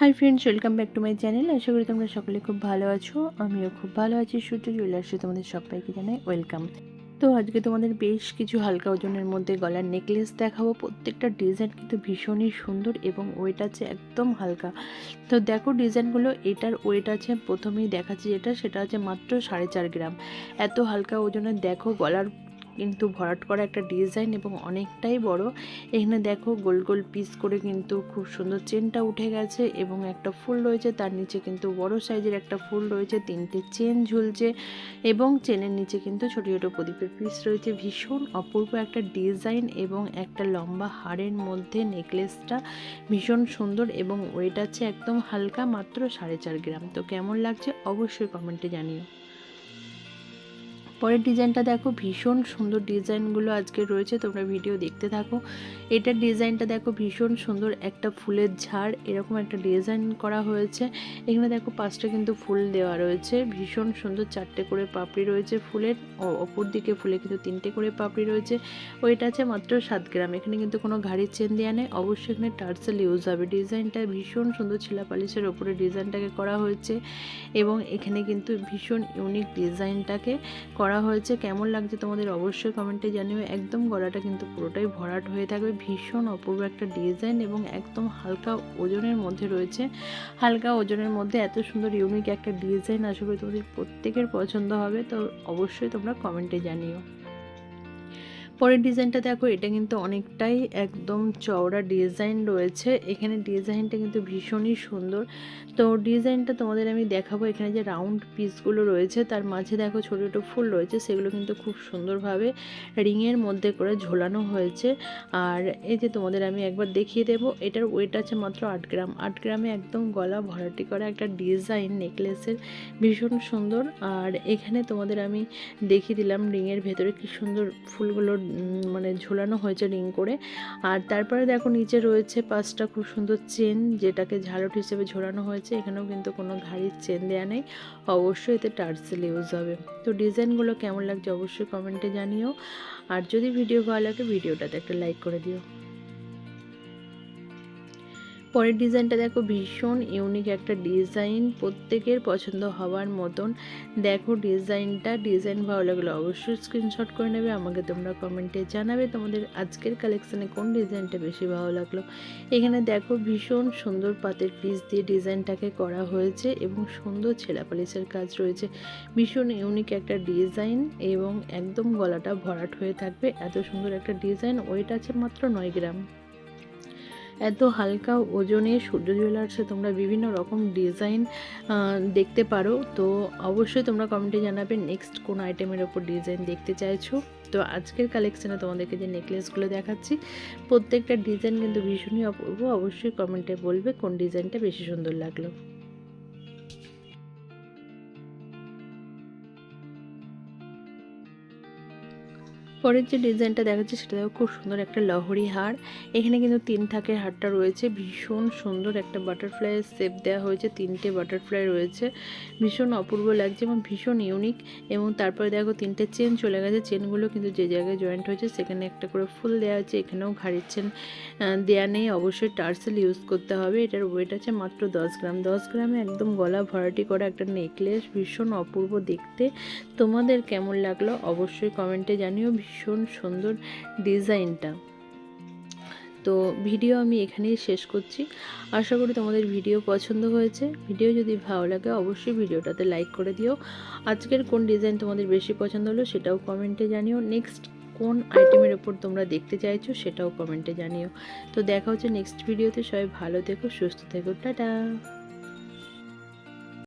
High friends, welcome back to my channel. আশা করি তোমরা সকলে খুব ভালো আছো। আমিও খুব ভালো আছি। সূর্য চলে আসছে, তোমাদের সবাইকে জানাই ওয়েলকাম। তো আজকে তোমাদের বেশ কিছু হালকা ওজনের মধ্যে গলার নেকলেস দেখাবো। প্রত্যেকটা ডিজাইন কিন্তু ভীষণই সুন্দর এবং ওয়েট আছে একদম হালকা। তো দেখো ডিজাইনগুলো, এটার ওয়েট আছে, প্রথমেই দেখাচ্ছি সেটা হচ্ছে মাত্র 4.5 গ্রাম। এত হালকা ওজনের দেখো গলার কিন্তু ভরাট করা একটা ডিজাইন এবং অনেকটাই বড়। এখানে দেখো গোল গোল পিস করে কিন্তু খুব সুন্দর চেনটা উঠে গেছে এবং একটা ফুল রয়েছে, তার নিচে কিন্তু বড় সাইজের একটা ফুল রয়েছে, 3টে চেন ঝুলছে এবং চেনের নিচে কিন্তু ছোট ছোট প্রদীপের পিস রয়েছে। ভীষণ অপূর্ব একটা ডিজাইন এবং একটা লম্বা হাড়ের মধ্যে নেকলেসটা ভীষণ সুন্দর এবং ওয়েট আছে একদম হালকা, মাত্র 4.5 গ্রাম। তো কেমন লাগছে অবশ্যই কমেন্টে জানিও। পরের ডিজাইনটা দেখো, ভীষণ সুন্দর ডিজাইনগুলো আজকে রয়েছে, তোমরা ভিডিও দেখতে থাকো। এটার ডিজাইনটা দেখো ভীষণ সুন্দর, একটা ফুলের ঝাড় এরকম একটা ডিজাইন করা হয়েছে। এখানে দেখো 5টা কিন্তু ফুল দেওয়া রয়েছে, ভীষণ সুন্দর। 4টে করে পাপড়ি রয়েছে ফুলের, অপর দিকে ফুলে কিন্তু 3টে করে পাপড়ি রয়েছে। ওইটা আছে মাত্র 7 গ্রাম। এখানে কিন্তু কোনো ঘাড়ির চেন দেওয়া নেই, অবশ্যই এখানে টার্সেল ইউজ হবে। ডিজাইনটা ভীষণ সুন্দর, ছিলা পালিশের ওপরে ডিজাইনটাকে করা হয়েছে এবং এখানে কিন্তু ভীষণ ইউনিক ডিজাইনটাকে করা হয়েছে। কেমন লাগছে তোমাদের অবশ্যই কমেন্টে জানিও। একদম গলাটা কিন্তু পুরোটাই ভরাট হয়ে থাকবে। ভীষণ অপূর্ব একটা ডিজাইন এবং একদম হালকা ওজনের মধ্যে রয়েছে। হালকা ওজনের মধ্যে এত সুন্দর ইউনিক একটা ডিজাইন, আশা করি তোমাদের প্রত্যেকের পছন্দ হবে। তো অবশ্যই তোমরা কমেন্টে জানিও। পরের ডিজাইনটা দেখো, এটা কিন্তু অনেকটাই একদম চওড়া ডিজাইন রয়েছে। এখানে ডিজাইনটা কিন্তু ভীষণই সুন্দর। তো ডিজাইনটা তোমাদের আমি দেখাবো। এখানে যে রাউন্ড পিসগুলো রয়েছে তার মাঝে দেখো ছোটো ছোটো ফুল রয়েছে, সেগুলো কিন্তু খুব সুন্দরভাবে রিংয়ের মধ্যে করে ঝোলানো হয়েছে। আর এই যে তোমাদের আমি একবার দেখিয়ে দেবো, এটার ওয়েট আছে মাত্র 8 গ্রাম। 8 গ্রামে একদম গলা ভরাটি করা একটা ডিজাইন নেকলেসের, ভীষণ সুন্দর। আর এখানে তোমাদের আমি দেখিয়ে দিলাম রিংয়ের ভেতরে কি সুন্দর ফুলগুলো মানে ঝোলানো হয়েছে রিং করে। আর তারপরে দেখো নিচে রয়েছে 5টা খুব সুন্দর চেন, যেটাকে ঝালট হিসেবে ঝোলানো হয়েছে। এখানেও কিন্তু কোনো ঘাড়ির চেন দেওয়া নেই, অবশ্যই এতে টার্সেল ইউজ হবে। তো ডিজাইনগুলো কেমন লাগছে অবশ্যই কমেন্টে জানিও। আর যদি ভিডিও ভালো লাগে ভিডিওটাতে একটা লাইক করে দিও। পরের ডিজাইনটা দেখো, ভীষণ ইউনিক একটা ডিজাইন, প্রত্যেকের পছন্দ হওয়ার মতন। দেখো ডিজাইন ভালো লাগলো অবশ্যই স্ক্রিনশট করে নেবে, আমাকে তোমরা কমেন্টে জানাবে তোমাদের আজকের কালেকশানে কোন ডিজাইনটা বেশি ভালো লাগলো। এখানে দেখো ভীষণ সুন্দর পাতের পিস দিয়ে ডিজাইনটাকে করা হয়েছে এবং সুন্দর ছেঁড়া পালিশের কাজ রয়েছে। ভীষণ ইউনিক একটা ডিজাইন এবং একদম গলাটা ভরাট হয়ে থাকবে। এত সুন্দর একটা ডিজাইন, ওয়েট আছে মাত্র 9 গ্রাম। এত হালকা ওজনে সূর্য জুয়েলার্সে তোমরা বিভিন্ন রকম ডিজাইন দেখতে পারো। তো অবশ্যই তোমরা কমেন্টে জানাবে নেক্সট কোন আইটেমের ওপর ডিজাইন দেখতে চাইছো। তো আজকের কালেকশানে তোমাদেরকে যে নেকলেসগুলো দেখাচ্ছি প্রত্যেকটা ডিজাইন কিন্তু ভীষণই অপূর্ব। অবশ্যই কমেন্টে বলবে কোন ডিজাইনটা বেশি সুন্দর লাগলো। পরের যে ডিজাইনটা দেখাচ্ছে সেটা দেখো, খুব সুন্দর একটা লহরি হার। এখানে কিন্তু 3 থাকের হারটা রয়েছে, ভীষণ সুন্দর একটা বাটারফ্লাইয়ের শেপ দেওয়া হয়েছে, 3টে বাটারফ্লাই রয়েছে, ভীষণ অপূর্ব লাগছে এবং ভীষণ ইউনিক। এবং তারপরে দেখো 3টে চেন চলে গেছে, চেনগুলো কিন্তু যে জায়গায় জয়েন্ট হয়েছে সেখানে একটা করে ফুল দেওয়া আছে। এখানেও ঘাড়ির চেন দেওয়া নেই, অবশ্যই টার্সেল ইউজ করতে হবে। এটার ওয়েট আছে মাত্র 10 গ্রাম। 10 গ্রামে একদম গলা ভরাটি করা একটা নেকলেস, ভীষণ অপূর্ব দেখতে। তোমাদের কেমন লাগলো অবশ্যই কমেন্টে জানিও। ভীষণ সুন্দর ডিজাইনটা। তো ভিডিও আমি এখানেই শেষ করছি। আশা করি তোমাদের ভিডিও পছন্দ হয়েছে। ভিডিও যদি ভালো লাগে অবশ্যই ভিডিওটাতে লাইক করে দিও। আজকের কোন ডিজাইন তোমাদের বেশি পছন্দ হলো সেটাও কমেন্টে জানিও। নেক্সট কোন আইটেমের ওপর তোমরা দেখতে চাইছো সেটাও কমেন্টে জানিও। তো দেখা হচ্ছে নেক্সট ভিডিওতে। সবাই ভালো থেকো, সুস্থ থেকো, টাটা।